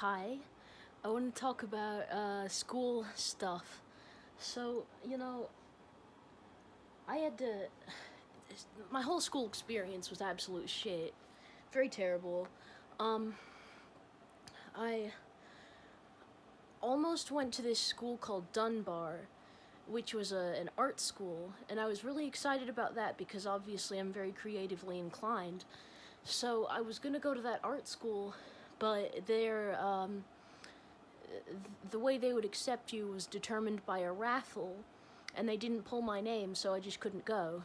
Hi, I want to talk about school stuff. So, I had to. My whole school experience was absolute shit. Very terrible. Um, I almost went to this school called Dunbar, which was an art school, and I was really excited about that because obviously I'm very creatively inclined. So I was gonna go to that art school, but the way they would accept you was determined by a raffle, and they didn't pull my name, so I just couldn't go.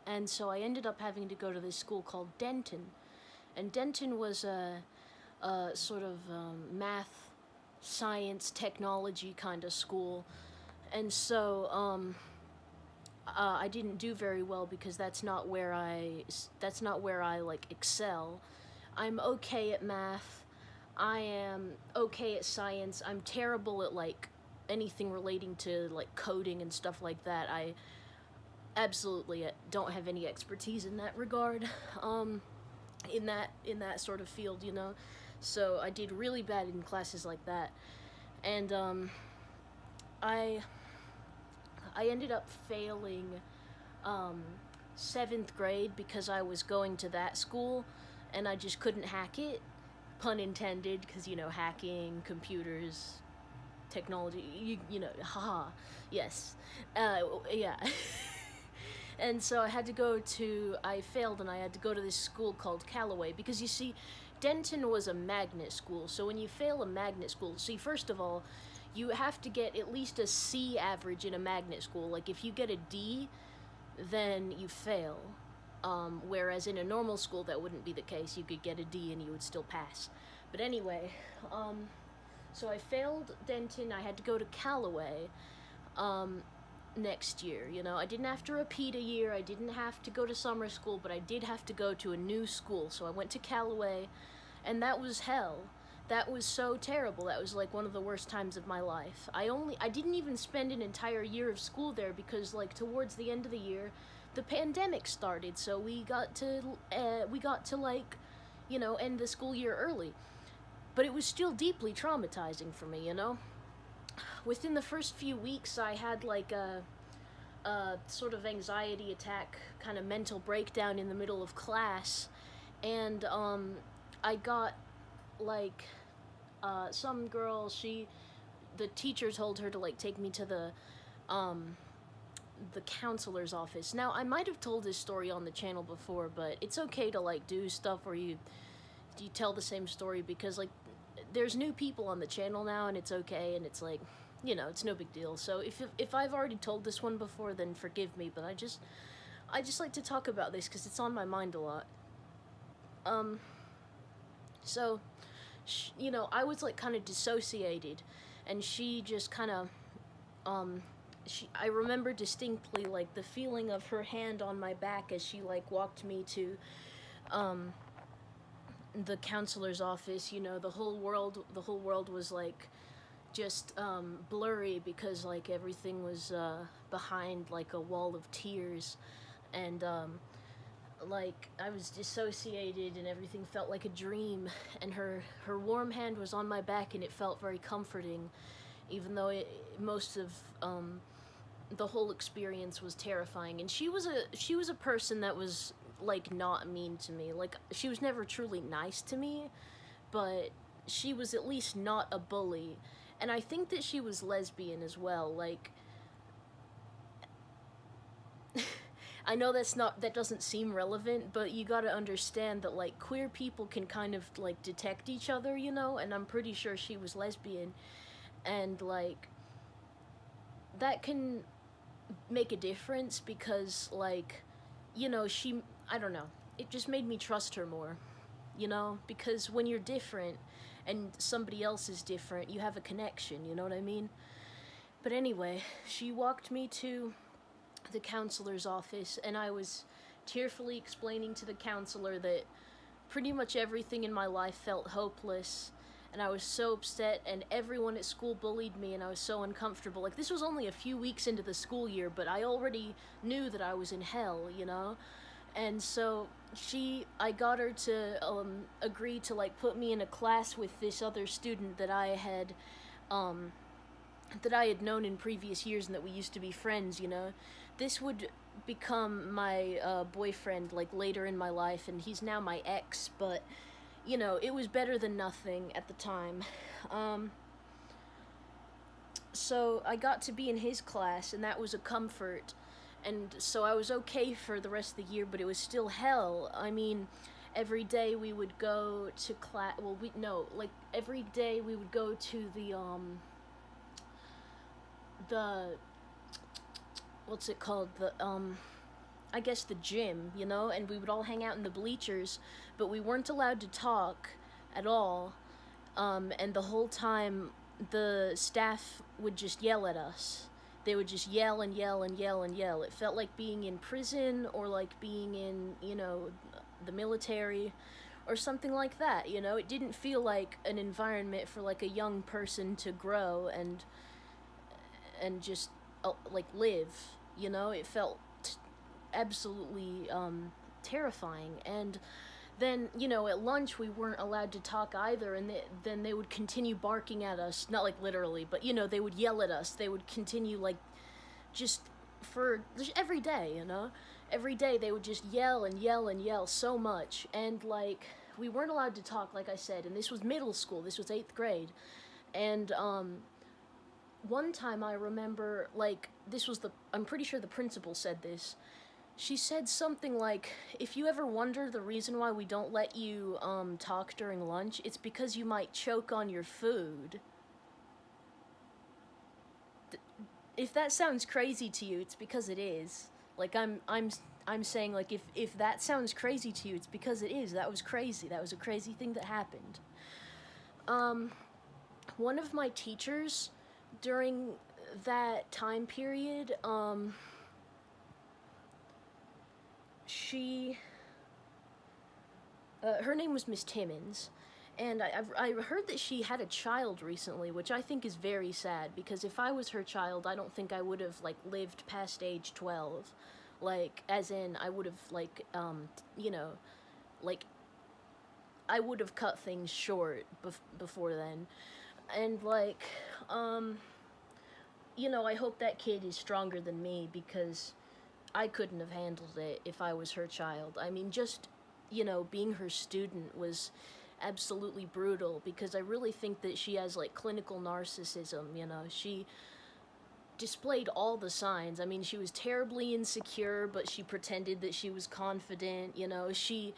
And so I ended up having to go to this school called Denton. And Denton was a sort of math, science, technology kind of school. And so I didn't do very well because that's not where I like excel. I'm okay at math. I am okay at science. I'm terrible at like anything relating to like coding and stuff like that. I absolutely don't have any expertise in that regard. In that sort of field, you know. So I did really bad in classes like that, and I I ended up failing um, seventh grade because I was going to that school, and I just couldn't hack it. Pun intended, because hacking computers, technology. You know, haha, yes, yeah. And so I failed and I had to go to this school called Callaway because you see, Denton was a magnet school. So when you fail a magnet school, see, first of all, you have to get at least a C average in a magnet school. Like if you get a D, then you fail. Whereas in a normal school, that wouldn't be the case. You could get a D and you would still pass. But anyway, so I failed Denton. I had to go to Callaway. Next year. I didn't have to repeat a year, I didn't have to go to summer school, but I did have to go to a new school. So I went to Callaway, and that was hell. That was so terrible. That was like one of the worst times of my life. I didn't even spend an entire year of school there because like towards the end of the year, the pandemic started. So we got to like, end the school year early. But it was still deeply traumatizing for me. Within the first few weeks, I had like a sort of anxiety attack, kind of mental breakdown in the middle of class, and I got like some girl. The teacher told her to like take me to the counselor's office. Now I might have told this story on the channel before, but it's okay to like do stuff where you tell the same story because like there's new people on the channel now, and it's okay, and it's like, it's no big deal. So if I've already told this one before, then forgive me, but I just like to talk about this because it's on my mind a lot. So I was like kind of dissociated, and she just kind of I remember distinctly like the feeling of her hand on my back as she like walked me to um the counselor's office. The whole world was like just blurry because like everything was behind like a wall of tears, and like I was dissociated and everything felt like a dream, and her warm hand was on my back and it felt very comforting, even though most of the whole experience was terrifying. And she was a person that was like not mean to me. Like she was never truly nice to me, but she was at least not a bully. And I think that she was lesbian as well. Like I know that doesn't seem relevant, but you got to understand that like queer people can kind of like detect each other, and I'm pretty sure she was lesbian, and like that can make a difference because like she, I don't know, it just made me trust her more, because when you're different and somebody else is different, you have a connection, you know what I mean? But anyway, she walked me to the counselor's office, and I was tearfully explaining to the counselor that pretty much everything in my life felt hopeless, and I was so upset, and everyone at school bullied me, and I was so uncomfortable. Like, this was only a few weeks into the school year, but I already knew that I was in hell, And so I got her to agree to like put me in a class with this other student um, that I had known in previous years and that we used to be friends. This would become my boyfriend like later in my life, and he's now my ex. But it was better than nothing at the time. Um, so I got to be in his class, and that was a comfort. And so I was okay for the rest of the year, but it was still hell. I mean, every day we would go to class. Well, we no, like every day we would go to the what's it called, the I guess the gym, and we would all hang out in the bleachers, but we weren't allowed to talk at all. And the whole time the staff would just yell at us. They would just yell and yell and yell and yell. It felt like being in prison or like being in, the military or something like that, It didn't feel like an environment for like a young person to grow and just like live, It felt absolutely terrifying. And then at lunch we weren't allowed to talk either, and then they would continue barking at us, not like literally, but they would yell at us. They would continue like just just every day, every day they would just yell and yell and yell so much. And like we weren't allowed to talk, like I said, and this was middle school, this was 8th grade. And one time I remember, like, I'm pretty sure the principal said this. She said something like, if you ever wonder the reason why we don't let you talk during lunch, it's because you might choke on your food. If that sounds crazy to you, it's because it is. Like, I'm saying, like, if that sounds crazy to you, it's because it is. That was crazy. That was a crazy thing that happened. One of my teachers during that time period, her name was Miss Timmons, and I heard that she had a child recently, which I think is very sad, because if I was her child, I don't think I would have, like, lived past age 12. Like, as in, I would have, like, like, I would have cut things short before then. And, like, I hope that kid is stronger than me, because I couldn't have handled it if I was her child. I mean, just, being her student was absolutely brutal, because I really think that she has, like, clinical narcissism, She displayed all the signs. I mean, she was terribly insecure, but she pretended that she was confident, She,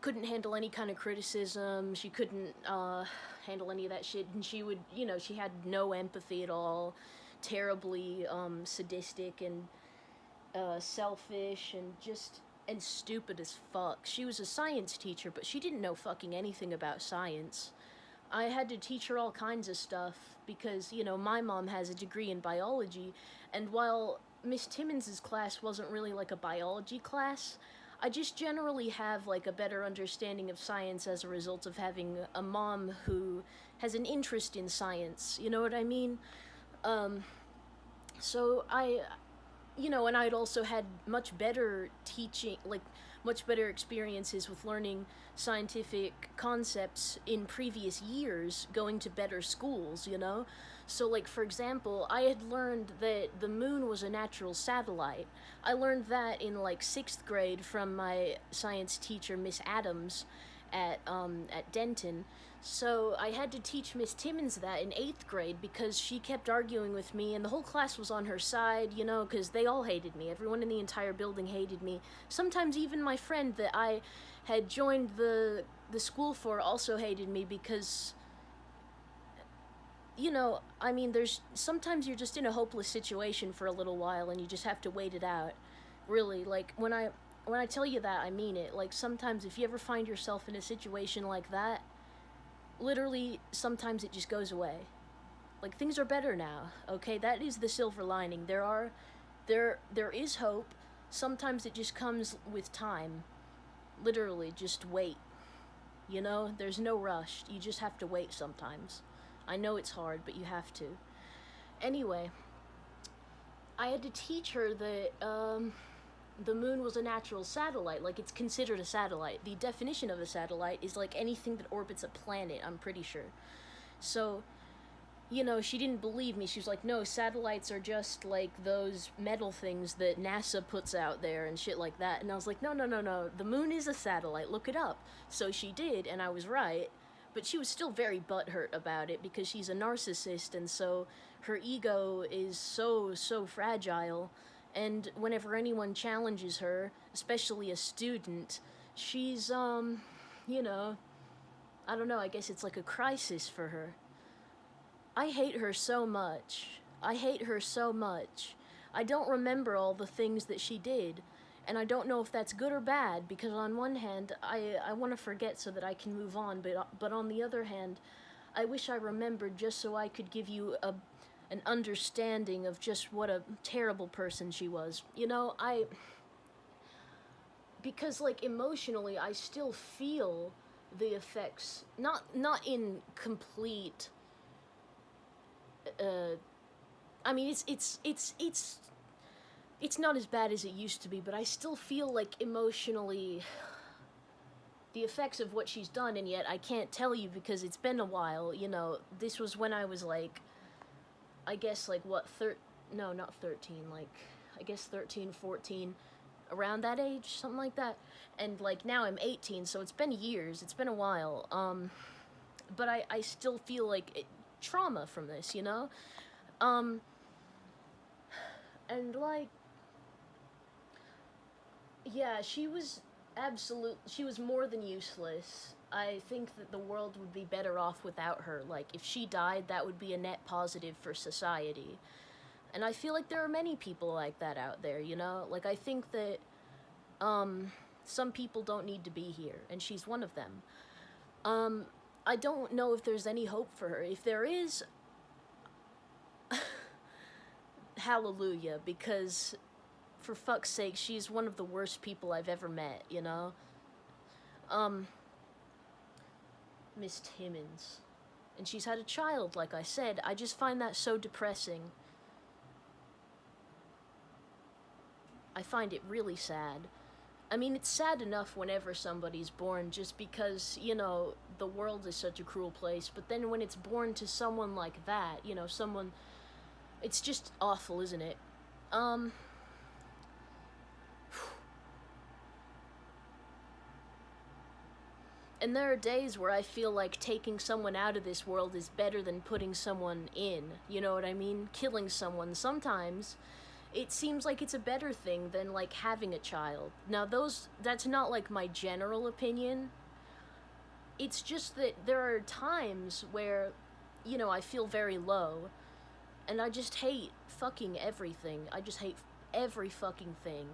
couldn't handle any kind of criticism. She couldn't, handle any of that shit, and she would, she had no empathy at all. Terribly sadistic and selfish and stupid as fuck. She was a science teacher, but she didn't know fucking anything about science. I had to teach her all kinds of stuff because, my mom has a degree in biology, and while Miss Timmons's class wasn't really like a biology class, I just generally have like a better understanding of science as a result of having a mom who has an interest in science. You know what I mean? So and I'd also had much better teaching, like, much better experiences with learning scientific concepts in previous years, going to better schools, So, like, for example, I had learned that the moon was a natural satellite. I learned that in, like, 6th grade from my science teacher, Miss Adams, at Denton. So I had to teach Miss Timmons that in 8th grade because she kept arguing with me, and the whole class was on her side, because they all hated me. Everyone in the entire building hated me. Sometimes even my friend that I had joined the school for also hated me because, I mean, sometimes you're just in a hopeless situation for a little while and you just have to wait it out. Really, like, when I tell you that, I mean it. Like, sometimes if you ever find yourself in a situation like that, literally, sometimes it just goes away. Like, things are better now, okay? That is the silver lining. There is hope. Sometimes it just comes with time. Literally, just wait. There's no rush. You just have to wait sometimes. I know it's hard, but you have to. Anyway, I had to teach her that, the moon was a natural satellite. Like, it's considered a satellite. The definition of a satellite is like anything that orbits a planet, I'm pretty sure. So, she didn't believe me. She was like, no, satellites are just like those metal things that NASA puts out there and shit like that. And I was like, no, no, no, no. The moon is a satellite. Look it up. So she did, and I was right. But she was still very butthurt about it because she's a narcissist, and so her ego is so, so fragile. And whenever anyone challenges her, especially a student, she's, I don't know, I guess it's like a crisis for her. I hate her so much. I hate her so much. I don't remember all the things that she did, and I don't know if that's good or bad, because on one hand, I want to forget so that I can move on, but on the other hand, I wish I remembered just so I could give you an understanding of just what a terrible person she was. Because, like, emotionally, I still feel the effects, not in complete, I mean, it's not as bad as it used to be, but I still feel like emotionally the effects of what she's done, and yet I can't tell you because it's been a while. This was when I was like, I guess like what, no, not 13, like, I guess 13, 14, around that age, something like that. And like now I'm 18, so it's been years, it's been a while. But I still feel like trauma from this, and like, yeah, she was more than useless. I think that the world would be better off without her. Like, if she died, that would be a net positive for society. And I feel like there are many people like that out there, Like, I think that, some people don't need to be here, and she's one of them. I don't know if there's any hope for her. If there is, hallelujah, because for fuck's sake, she's one of the worst people I've ever met, Miss Timmons. And she's had a child, like I said. I just find that so depressing. I find it really sad. I mean, it's sad enough whenever somebody's born, just because, the world is such a cruel place, but then when it's born to someone like that, someone... It's just awful, isn't it? And there are days where I feel like taking someone out of this world is better than putting someone in, you know what I mean? Killing someone. Sometimes it seems like it's a better thing than, like, having a child. Now, that's not, like, my general opinion. It's just that there are times where, I feel very low, and I just hate fucking everything. I just hate every fucking thing,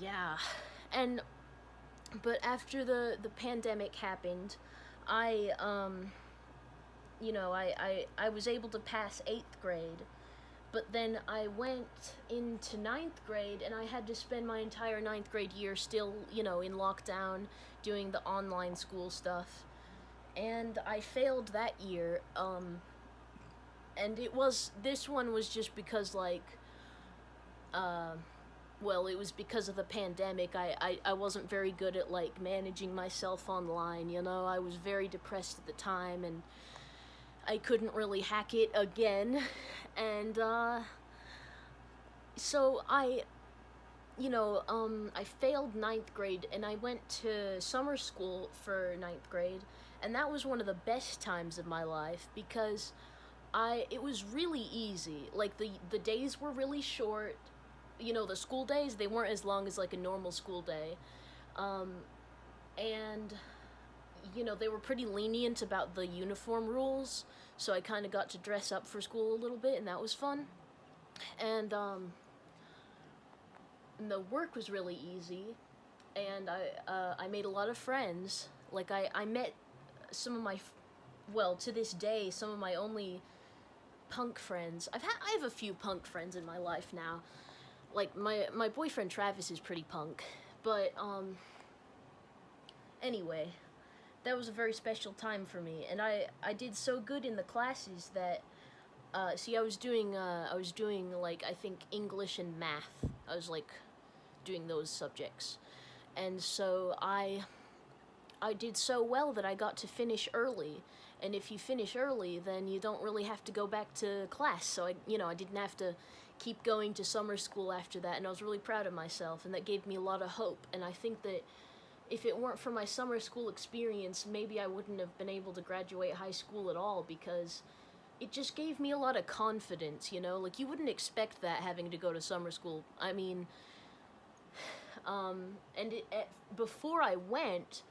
Yeah, but after the pandemic happened, I, I was able to pass 8th grade, but then I went into 9th grade, and I had to spend my entire 9th grade year still, in lockdown, doing the online school stuff, and I failed that year, and this one was just because, like, well, it was because of the pandemic. I wasn't very good at, like, managing myself online, I was very depressed at the time, and I couldn't really hack it again, and, so I failed 9th grade, and I went to summer school for 9th grade, and that was one of the best times of my life, because it was really easy. Like, the days were really short. The school days, they weren't as long as, like, a normal school day. And, they were pretty lenient about the uniform rules, so I kind of got to dress up for school a little bit, and that was fun. And the work was really easy, and I made a lot of friends. Like, I met some of my, to this day, some of my only punk friends. I have a few punk friends in my life now. Like, my boyfriend Travis is pretty punk, but, anyway, that was a very special time for me, and I did so good in the classes that See, I was doing like I think English and math. I was like doing those subjects, and so I did so well that I got to finish early. And if you finish early, then you don't really have to go back to class. So I didn't have to keep going to summer school after that, and I was really proud of myself, and that gave me a lot of hope. And I think that if it weren't for my summer school experience, maybe I wouldn't have been able to graduate high school at all, because it just gave me a lot of confidence, Like, you wouldn't expect that having to go to summer school. I mean, before I went,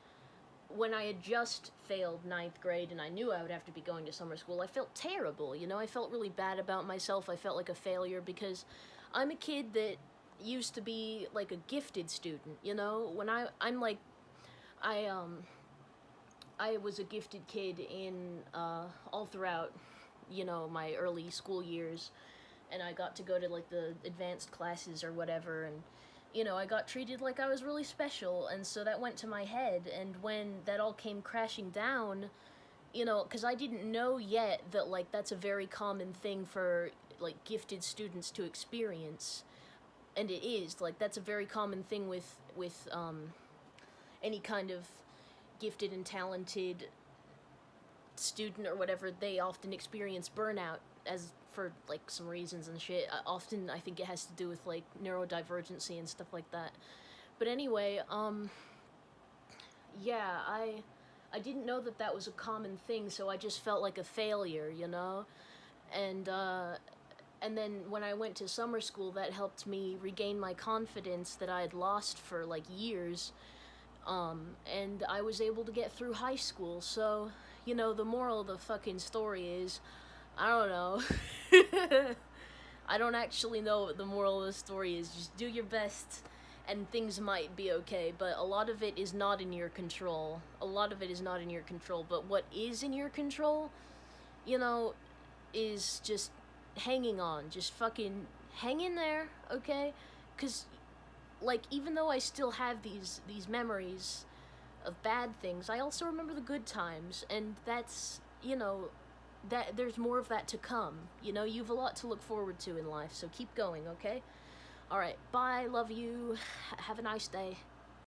when I had just failed ninth grade and I knew I would have to be going to summer school, I felt terrible, I felt really bad about myself. I felt like a failure because I'm a kid that used to be like a gifted student, When I'm like, I was a gifted kid in all throughout, my early school years, and I got to go to like the advanced classes or whatever, and I got treated like I was really special, and so that went to my head. And when that all came crashing down, because I didn't know yet that, like, that's a very common thing for, like, gifted students to experience. And it is, like, that's a very common thing with any kind of gifted and talented student or whatever. They often experience burnout as for like some reasons and shit. Often I think it has to do with like neurodivergency and stuff like that. But anyway, yeah, I didn't know that that was a common thing, so I just felt like a failure, And and then when I went to summer school, that helped me regain my confidence that I had lost for like years. And I was able to get through high school. So, the moral of the fucking story is, I don't know. I don't actually know what the moral of the story is. Just do your best and things might be okay, but a lot of it is not in your control. A lot of it is not in your control, but what is in your control, is just hanging on. Just fucking hang in there, okay? 'Cause, like, even though I still have these memories of bad things, I also remember the good times, and that's, that there's more of that to come. You've a lot to look forward to in life, so keep going, okay? Alright, bye, love you, have a nice day.